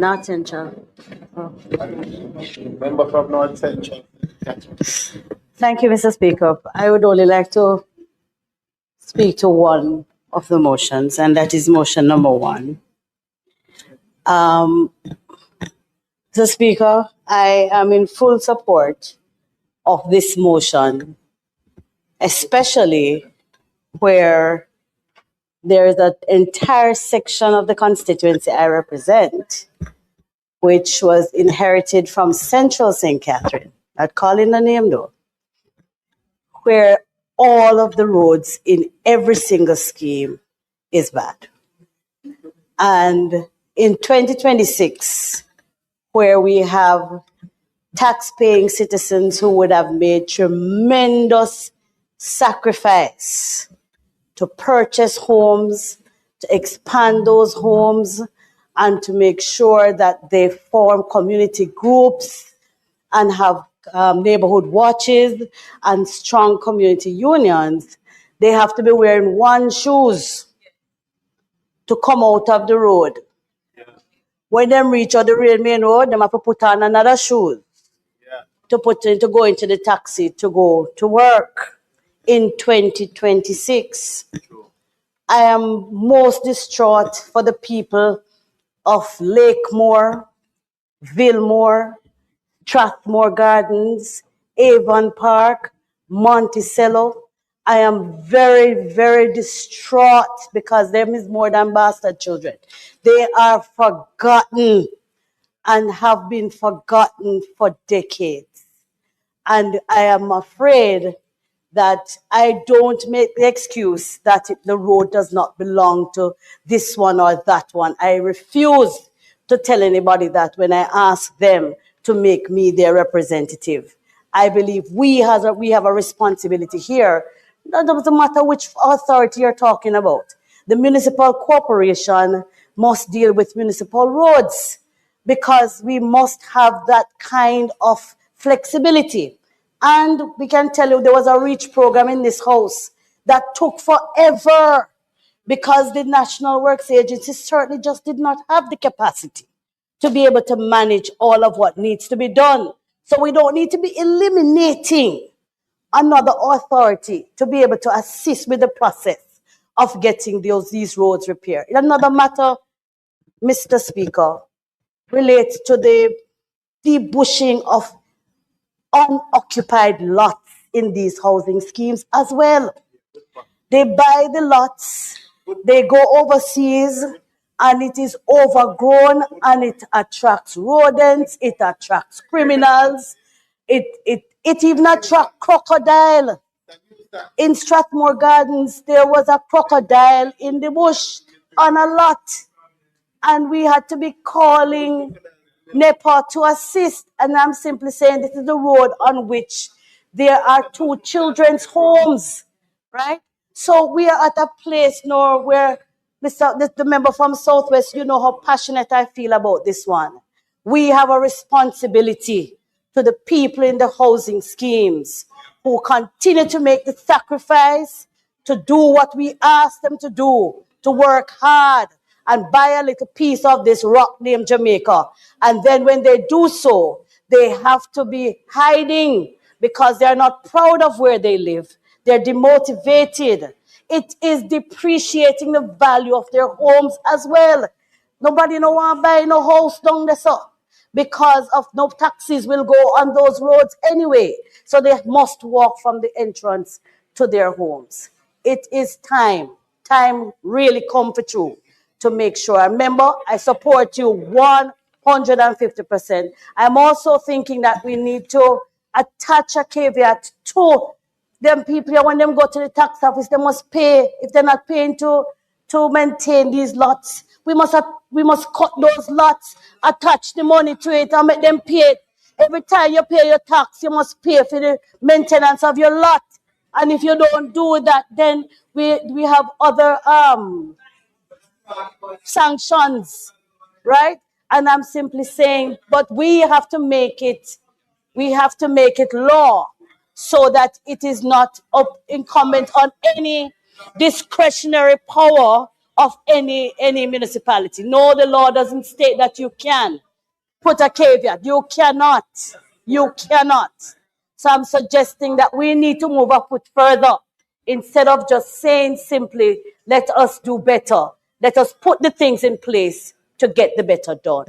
North Central. Oh. Member from North Central. Thank you, Mr. Speaker. I would only like to speak to one of the motions, and that is motion number 1. Mr. Speaker, I am in full support of this motion, especially where there is an entire section of the constituency I represent, which was inherited from Central St. Catherine, not calling the name though, where all of the roads in every single scheme is bad. And in 2026, where we have tax-paying citizens who would have made tremendous sacrifice to purchase homes, to expand those homes, and to make sure that they form community groups and have neighborhood watches and strong community unions, they have to be wearing one shoes to come out of the road. When they reach on the main road, they have to put on another shoe to go into the taxi to go to work in 2026. I am most distraught for the people of Lakemore, Villemore, Strathmore Gardens, Avon Park, Monticello. I am very, very distraught because them is more than bastard children. They are forgotten and have been forgotten for decades. And I am afraid that I don't make the excuse that the road does not belong to this one or that one. I refuse to tell anybody that when I ask them to make me their representative. I believe we have a responsibility here. It doesn't matter which authority you're talking about. The municipal corporation must deal with municipal roads because we must have that kind of flexibility. And we can tell you there was a REACH program in this house that took forever because the National Works Agency certainly just did not have the capacity to be able to manage all of what needs to be done. So we don't need to be eliminating another authority to be able to assist with the process of getting these roads repaired. Another matter, Mr. Speaker, relates to the debushing of unoccupied lots in these housing schemes as well. They buy the lots, they go overseas, and it is overgrown, and it attracts rodents, it attracts criminals, it even attracts crocodile. In Strathmore Gardens, there was a crocodile in the bush on a lot, and we had to be calling NEPA to assist. And I'm simply saying this is the road on which there are 2 children's homes, right? So we are at a place now where the member from Southwest, you know how passionate I feel about this one. We have a responsibility to the people in the housing schemes who continue to make the sacrifice to do what we ask them to do, to work hard and buy a little piece of this rock named Jamaica. And then when they do so, they have to be hiding because they're not proud of where they live. They're demotivated. It is depreciating the value of their homes as well. Nobody no want to buy no house down there, so because of no taxis will go on those roads anyway. So they must walk from the entrance to their homes. It is time really come for you to make sure. Remember, I support you 150%. I'm also thinking that we need to attach a caveat to them people when them go to the tax office, they must pay. If they're not paying to maintain these lots, we must cut those lots, attach the money to it, and make them pay it. Every time you pay your tax, you must pay for the maintenance of your lot. And if you don't do that, then we have other sanctions, right? And I'm simply saying, but we have to make it law so that it is not incumbent on any discretionary power of any municipality. No, the law doesn't state that you can. Put a caveat. You cannot. You cannot. So I'm suggesting that we need to move a foot further. Instead of just saying simply, let us do better. Let us put the things in place to get the better done.